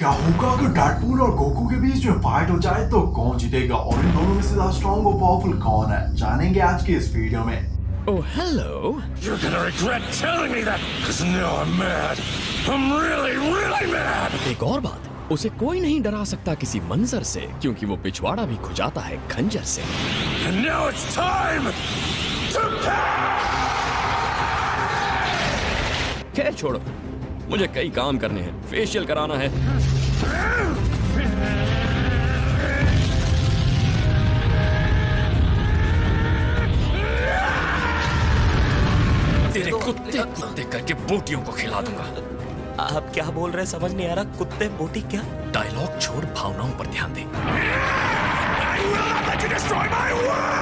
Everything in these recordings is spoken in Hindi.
क्या होगा अगर डेडपूल और गोकू के बीच में फाइट हो जाए तो कौन जीतेगा और इन दोनों में से ज्यादा स्ट्रॉन्ग और पावरफुल कौन है, जानेंगे आज की इस वीडियो में। Oh, hello. You're gonna regret telling me that, because now I'm mad. I'm really, really mad. एक और बात, उसे कोई नहीं डरा सकता किसी मंजर से, क्योंकि वो पिछवाड़ा भी खुजाता है खंजर से। And now it's time to pay! खैर छोड़ो, मुझे कई काम करने हैं, फेशियल कराना है। तेरे कुत्ते कुत्ते करके बोटियों को खिला दूंगा। आप क्या बोल रहे हैं समझ नहीं आ रहा। कुत्ते बोटी क्या? डायलॉग छोड़, भावनाओं पर ध्यान दे। I will not let you destroy my world!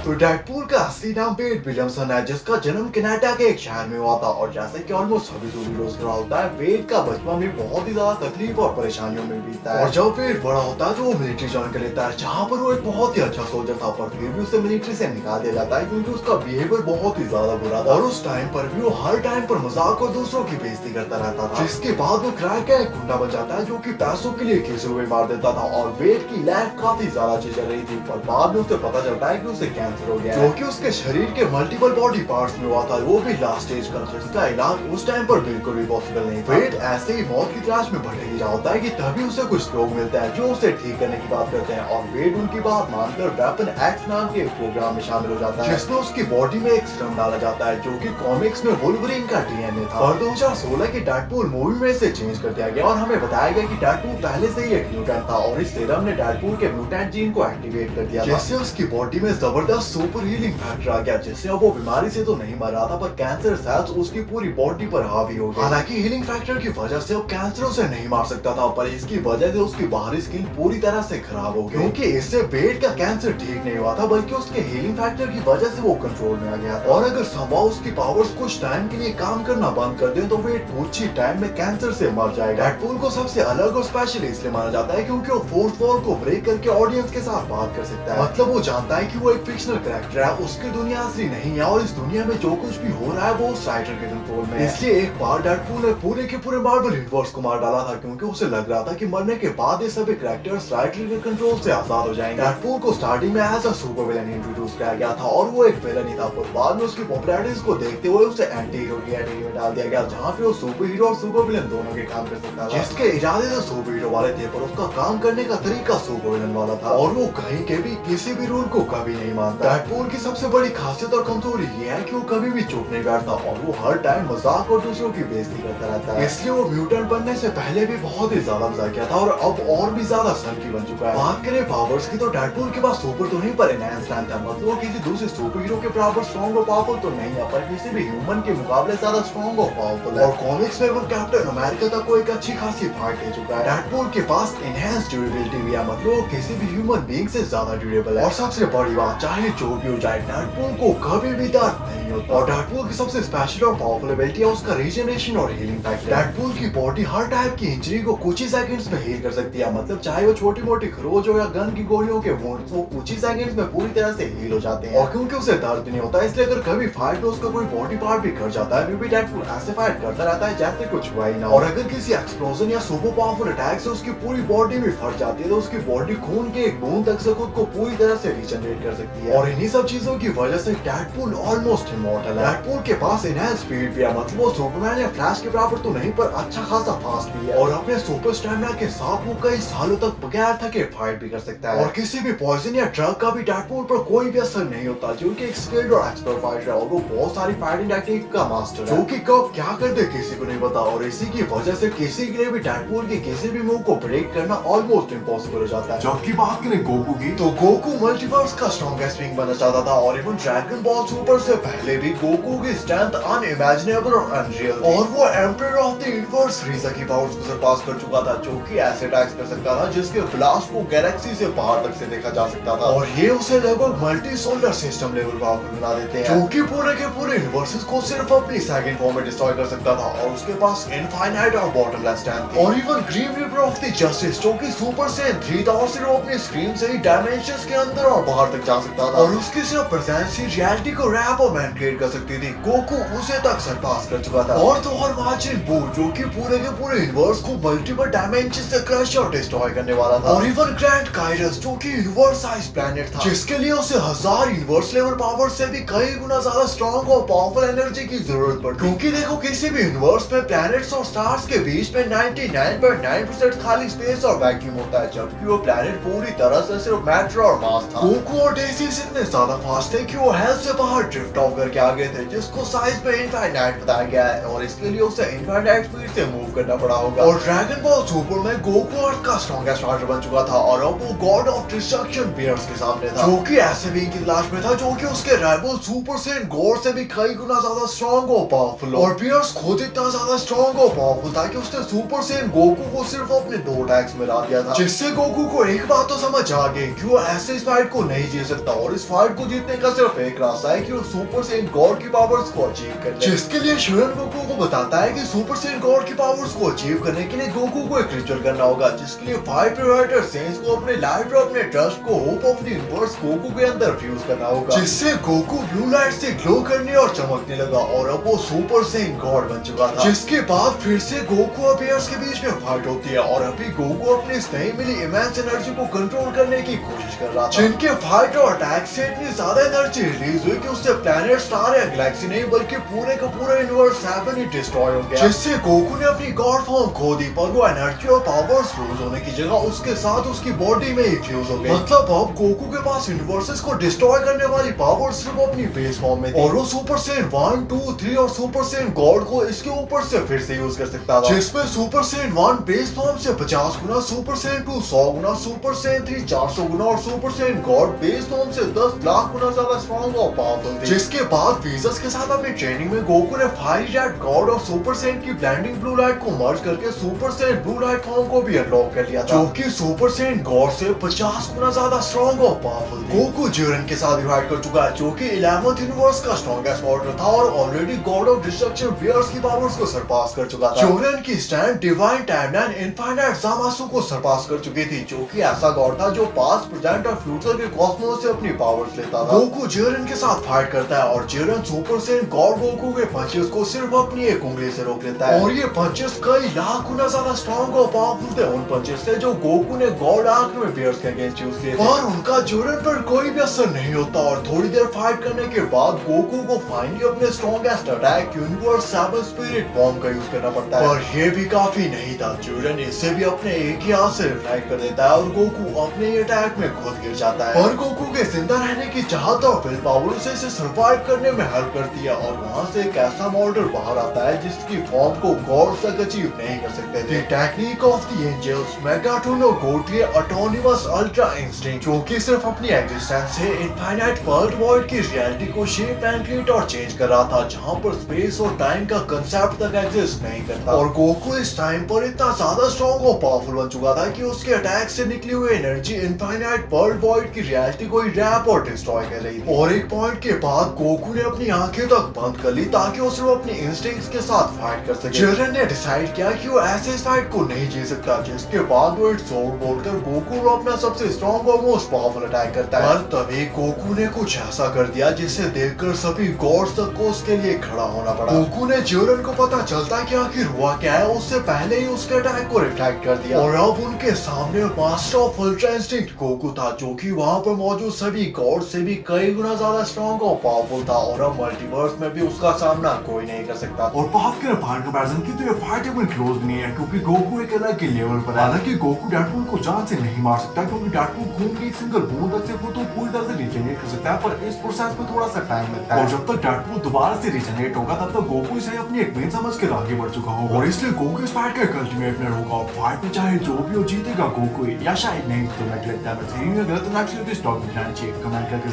तो डेडपूल का असली नाम वेड विलियमसन है, जिसका जन्म कनाडा के एक शहर में हुआ था। और जैसे कि ऑलमोस्ट सभी सुपरहीरोज का होता है, वेड का बचपन में बहुत ही ज्यादा तकलीफ और परेशानियों में बीतता है। और जब वेड बड़ा होता है तो वो मिलिट्री ज्वाइन कर लेता है, जहाँ पर वो एक बहुत ही अच्छा सोल्जर था, पर फिर भी उसे मिलिट्री से निकाल दिया जाता है क्योंकि उसका बिहेवियर बहुत ही ज्यादा बुरा था। और उस टाइम पर भी वो हर टाइम पर मजाक और दूसरों की बेइज्जती करता रहता था, जिसके बाद वो क्रैक का एक गुंडा बन जाता है जो कि पैसों के लिए किसी हुए मार देता था। और वेड की लाइफ काफी ज्यादा अच्छी चल रही थी, पर बाद में उसे पता चलता है कि उसे कैंसर हो गया है, जो कि उसके शरीर के मल्टीपल बॉडी पार्ट्स में हुआ था, वो भी लास्ट स्टेज का, जिसका इलाज उस टाइम पर बिल्कुल भी पॉसिबल नहीं था। वेड ऐसे ही मौत की तलाश में भटक रहा होता है कि तभी उसे कुछ लोग मिलते हैं जो उसे ठीक करने की बात करते हैं। और वेड उनकी बात मानकर वेपन एक्स नाम के प्रोग्राम में शामिल हो जाता है, जिसमें उसकी बॉडी में एक सीरम डाला जाता है जो कि कॉमिक्स में वुल्वरीन का डीएनए था। और 2016 की डेडपूल मूवी में इसे चेंज कर दिया गया और हमें बताया गया कि डेडपूल पहले से ही एक म्यूटेंट था और इस सीरम ने डेडपूल के म्यूटेंट जीन को एक्टिवेट कर दिया, जिससे उसकी बॉडी में जबरदस्त सुपर हीलिंग फैक्टर आ गया, जिससे अब वो बीमारी से तो नहीं मर रहा था, पर कैंसर सेल्स उसकी पूरी बॉडी पर हावी हो गए। हालांकि हीलिंग फैक्टर की वजह से वो कैंसर उसे नहीं मार सकता था, पर इसकी वजह से उसकी बाहरी स्किन पूरी तरह से खराब हो गई, क्योंकि इससे वेड का कैंसर ठीक नहीं हुआ था, बल्कि उसके हीलिंग फैक्टर की वजह से वो कंट्रोल में आ गया। और अगर संभव उसकी पावर्स कुछ टाइम के लिए काम करना बंद कर दे तो वेड कुछ ही टाइम में कैंसर से मर जाएगा। डेडपूल को सबसे अलग और स्पेशल इसलिए माना जाता है क्योंकि वो फोर्थ वॉल को ब्रेक करके ऑडियंस के साथ बात कर सकता है। मतलब वो जानता है कि वो एक फिक्शनल कैरेक्टर है, उसकी दुनिया असली नहीं है, और इस दुनिया में जो कुछ भी हो रहा है वो उस राइटर के कंट्रोल में है। इसलिए एक बार डेडपूल ने पूरे के पूरे मार्वल यूनिवर्स को मार डाला था, क्योंकि उसे लग रहा था कि मरने के बाद ये सभी कैरेक्टर्स राइटर के कंट्रोल से आजाद हो जाएंगे। डेडपूल को स्टार्टिंग में as a super villain introduce किया गया था और वो एक विलेन ही था, पर बाद में उसकी पॉपुलैरिटी को देखते हुए उसे एंटी हीरो की कैटेगरी में डाल दिया गया, जहाँ पे वो सुपर हीरो और सुपर विलेन दोनों के काम कर सकता था। जिसके इरादे तो सुपर हीरो वाले थे, पर उसका काम करने का तरीका सुपर विलेन वाला था, और वो कहीं के भी किसी भी रूल को कभी नहीं मानता। डेडपूल की सबसे बड़ी खासियत और कमजोरी ये है कि वो कभी भी चुप नहीं बैठता और वो हर टाइम मजाक और दूसरों की बेइज्जती करता रहता है। इसलिए वो म्यूटेंट बनने से पहले भी बहुत ही ज्यादा मजाक किया था और अब और भी ज्यादा सनकी बन चुका है। बात करें पावर्स की तो डेडपूल के पास सुपर तो नहीं, पर एनहांस स्ट्रेंथ है, मतलब वो किसी दूसरे सुपर हीरो के बराबर स्ट्रॉन्ग और पावरफुल तो नहीं है, पर किसी भी ह्यूमन के मुकाबले ज्यादा स्ट्रॉन्ग और पावरफुल है। और कॉमिक्स में वो कैप्टन अमेरिका तक को एक अच्छी खासी फाइट दे चुका है। डेडपूल के पास एनहांस ड्यूरेबिलिटी भी है, मतलब वो किसी भी ह्यूमन बीइंग से ज्यादा ड्यूरेबल है। और सबसे बड़ी बात, चाहे जो भी हो जाए, डेडपूल को कभी भी दर्द नहीं होता। और डेडपूल की सबसे स्पेशल और पावरफुल एबिलिटी है उसका रीजनरेशन और हीलिंग फैक्टर। डेडपूल की बॉडी हर टाइप की इंजरी को कुछ ही सेकंड्स में हील कर सकती है, मतलब चाहे वो छोटी मोटी खरोच हो या गन की गोलियों के वुंड्स, वो कुछ ही सेकंड्स में पूरी तरह से हील हो जाते हैं। और क्योंकि उसे दर्द नहीं होता, इसलिए अगर कभी फाइट में उसका कोई बॉडी पार्ट भी कट जाता है, फिर भी डेडपूल ऐसे फाइट करता रहता है जैसे कुछ हुआ ही ना। और अगर किसी एक्सप्लोजन या सुपर पावरफुल अटैक से उसकी पूरी बॉडी भी फट जाती है, तो उसकी बॉडी खून के एक बूंद तक से खुद को पूरी तरह से रीजनरेट कर सकती है। और इन्हीं सब चीजों की वजह से डेडपूल ऑलमोस्ट इमॉर्टल है। डेडपूल के पास एनहांस स्पीड भी है, मतलब वो सुपरमैन या फ्लैश के बराबर तो नहीं, पर अच्छा खासा फास्ट भी है। और अपने सुपर स्टैमिना के साथ वो कई सालों तक बगैर थके फाइट भी कर सकता है। और किसी भी पॉइजन या ड्रग का भी डेडपूल पर कोई भी असर नहीं होता, जो कि एक स्किल्ड और एक्सपर्ट फाइटर है, और वो बहुत सारी फाइटिंग टेक्निक का मास्टर है, जो कि कब क्या कर दे किसी को नहीं पता। और इसी की वजह से किसी के लिए भी डेडपूल के किसी भी मूव को ब्रेक करना ऑलमोस्ट इम्पॉसिबल हो जाता है। जबकि बात करें गोकू की, तो गोकू मल्टीवर्स का स्ट्रॉन्गेस्ट बीइंग बनना चाहता था, और इवन ड्रैगन बॉल सुपर से पहले भी गोकू की स्ट्रेंथ अनइमेजिनेबल और अनरियल, और वो emperor of the universe universe Frieza की पावर्स को सरपास कर चुका था, जो कि ऐसे अटैक्स कर सकता था जिसके ब्लास्ट को गैलेक्सी से बाहर तक से देखा जा सकता था, और ये उसे लगभग multi solar system level powerful बना देते हैं, जो कि पूरे के पूरे यूनिवर्सेस को सिर्फ अपनी सेकंड फॉर्म में डिस्ट्रॉय कर सकता था, और उसके पास इनफाइनाइट और बॉटमलेस स्ट्रेंथ थी। और even green reaper of the justice, जो कि सुपर सेन 3 था, और सिर्फ अपने स्क्रीन से ही डायमेंशंस के अंदर और बाहर तक जा सकता था, और उसकी सिर्फ प्रेजेंस ही रियलिटी को रैप और मैन क्रिएट कर सकती थी। गोकू उसे तक सरपास कर चुका था। और तो और मार्जिन बू, जो कि पूरे के पूरे यूनिवर्स को मल्टीपल डायमेंशन से क्रश और डिस्ट्रॉय करने वाला था। और इवन ग्रैंड काइरस, जो कि यूनिवर्स साइज प्लैनेट था, जिसके लिए उसे 1000 यूनिवर्स लेवल पावर से भी कई गुना ज्यादा स्ट्रॉन्ग और पावरफुल एनर्जी की जरूरत पड़ती, क्योंकि देखो किसी भी यूनिवर्स में प्लैनेट्स और स्टार्स के बीच में 99.9% खाली स्पेस और वैक्यूम होता है, जबकि वो प्लैनेट पूरी तरह से सिर्फ मैटर और मास था। गोकू और डेसी इतने ज्यादा फास्ट थे कि वो हेल से बाहर ड्रिफ्ट ऑफ करके आ गए थे, जिसको साइज में इनफाइनाइट बताया गया है, और इसके लिए उसे इनफाइनाइट स्पीड से मूव करना पड़ा होगा। और ड्रैगन बॉल सुपर में गोकू अर्थ का स्ट्रॉन्गेस्ट फाइटर बन चुका था, और अब वो गॉड ऑफ डिस्ट्रक्शन बियर्स के सामने था, जो कि ऐसे भी की तलाश में था जो कि उसके राइवल सुपर सेन गॉड से भी कई गुना ज्यादा स्ट्रॉन्ग और पावरफुल। और बियर्स खुद इतना ज्यादा स्ट्रॉन्ग और पावरफुल था कि उसने सुपर सेन गोकू को सिर्फ अपने 2 अटैक्स में हरा दिया था, जिससे गोकू को एक बात तो समझ आ गई कि वो ऐसे इस फाइट को नहीं जीत सकता, और इस फाइट को जीतने का सिर्फ एक रास्ता है कि वो सुपर सेन गॉड की पावर्स को अचीव कर ले, जिसके लिए शिरन गोकू को बताता है कि सुपर सेन गॉड की पावर्स को अचीव करने के लिए गोकू को एक रिचुअल करना होगा, जिसके लिए 5 प्योराइटर सेंस को अपने लाइट और अपने ट्रस्ट को hope of the universe Goku के अंदर फ्यूज करना होगा, जिससे गोकू ब्लू लाइट से ग्लो करने और चमकने लगा, और अब वो सुपर सेन गॉड बन चुका था। जिसके बाद फिर से गोकू और बियर्स के बीच में फाइट होती है, और अभी गोकू अपनी इस नई मिली इमेंस एनर्जी को कंट्रोल करने की कोशिश कर रहा था, जिनके फाइट और अटैक से इतनी ज्यादा एनर्जी रिलीज हुई कि उससे प्लैनेट, स्टार या गैलेक्सी नहीं बल्कि पूरे का पूरा यूनिवर्स 7 ही डिस्ट्रॉय हो गया, जिससे गोकू ने अपनी गॉड फॉर्म खो दी, पर वो एनर्जी और पावर्स फ्यूज होने की जगह उसके साथ उसकी बॉडी में ही फ्यूज हो गई। मतलब अब गोकू के पास यूनिवर्सेस को डिस्ट्रॉय करने वाली पावर सिर्फ अपनी बेस फॉर्म में थी, और वो सुपर सेन 1, 2, 3 और सुपर सेन गॉड को इसके ऊपर से फिर से यूज कर सकता था, जिसमें सुपर सेन 1 बेस फॉर्म से 50 गुना, सुपर सेन 2 100 गुना, सुपर सेन 3 400 गुना, और super Sen God base form से 10 लाख गुना ज्यादा स्ट्रॉन्ग और पावरफुल थी। जिसके बाद वीजस के साथ अपनी ट्रेनिंग में गोकू ने फायरी रेड गॉड और सुपर सेन की ब्लेंडिंग ब्लू लाइट को मर्ज करके super Sen blue light form को भी अनलॉक कर लिया था, जो कि सुपर सेन गॉड से 50 गुना ज्यादा स्ट्रॉन्ग और पावरफुल थी। गोकू जिरन के साथ डिवाइड कर चुका है, जो कि 11th यूनिवर्स का स्ट्रॉन्गेस्ट वाटर था, और already god of destruction Beerus की पावर्स को सरपास कर चुका था। जिरन की stand divine timeline infinite Zamasu को सरपास कर चुकी थी, जो कि ऐसा गॉड था जो पास्ट, प्रेजेंट और फ्यूचर के कॉस्मोस से अपनी पावर्स लेता था। गोकू जिरन के साथ फाइट करता है, और जिरन सुपर सेन गॉड गोकू के पंचेस को सिर्फ अपनी एक उंगली से रोक लेता है, और ये पंचेस कई लाख गुना ज्यादा स्ट्रॉन्ग और पावरफुल थे उन पंचेस से जो गोकू ने गॉड आर्क में बियर्स के अगेंस्ट यूज किए थे, पर उनका जिरन पर कोई भी असर नहीं होता, और थोड़ी देर फाइट करने के बाद गोकू को फाइनली अपने strongest attack universe 7 spirit form का यूज करना पड़ता है, पर ये भी काफी नहीं था। जिरन इससे भी अपने एक ही हाथ से रिफ्लेक्ट कर देता है, और गोकू अपने ही अटैक में खुद गिर जाता है, और गोकू के जिंदा रहने की चाहत और विल पावर से इसे सर्वाइव करने में हेल्प करती है, और वहाँ से एक ऐसा मॉडल बाहर आता है जिसकी फॉर्म को गॉड तक अचीव नहीं कर सकते थे। टेक्निक ऑफ द एंजल्स मेगाटोन और गोटिए ऑटोनोमस अल्ट्रा इंस्टिंक्ट, जो कि सिर्फ अपनी एग्जिस्टेंस से इनफाइनाइट वर्ल्ड वॉइड की रियलिटी को शेप एंड क्रिएट और चेंज कर रहा था, जहाँ पर स्पेस और टाइम का कंसेप्ट तक एग्जिस्ट नहीं करता। और गोकू इस टाइम पर इतना ज्यादा स्ट्रॉन्ग और पावरफुल बन चुका था कि उसके अटैक से निकली हुई एनर्जी इनफाइनाइट वर्ल्ड वॉइड की रियलिटी को ही रैप और डिस्ट्रॉय कर रही थी। और एक पॉइंट के बाद गोकू ने अपनी आंखें तक बंद कर ली ताकि वो सिर्फ अपनी इंस्टिंक्ट्स के साथ फाइट कर सके। जिरन ने डिसाइड किया कि वो ऐसे इस फाइट को नहीं जीत सकता, जिसके बाद वो इट्स ओवर बोलकर गोकू को अपना सबसे स्ट्रॉन्ग और मोस्ट पावरफुल अटैक करता है। पर तभी गोकू ने कुछ ऐसा कर दिया जिसे देखकर सभी गॉड्स तक को उसके लिए खड़ा होना पड़ा। गोकू ने जिरन को पता चलता कि आखिर हुआ क्या है, उससे पहले ही उसके अटैक को रिफ्लेक्ट कर दिया, और अब उनके सामने master of ultra instinct Goku था, जो कि वहाँ पर मौजूद सभी गॉड से भी कई गुना ज्यादा स्ट्रॉन्ग और पावरफुल था, और अब मल्टीवर्स में भी उसका सामना कोई नहीं कर सकता। और बात करें फाइट कंपैरिजन की, तो ये फाइट एकदम क्लोज नहीं है, क्योंकि गोकू एक अलग के लेवल पर है। हालांकि गोकू डेडपूल को जान से नहीं मार सकता, क्योंकि डेडपूल खून की एक सिंगल बूंद से वो तो पूरी तरह से रिजेनरेट कर सकता है, पर इस प्रोसेस में थोड़ा सा टाइम लगता है, और जब तक डेडपूल दोबारा से रिजेनरेट होगा तब तक गोकू इसे अपनी एक मेन समझ कर आगे बढ़ चुका होगा, और इसलिए गोकू इस फाइट का अल्टीमेट विनर होगा। और फाइट में चाहे जो भी हो जीतेगा गोकू, या शायद नहीं, तो मैं लगता है गलत तो ना चाहिए, कमेंट करके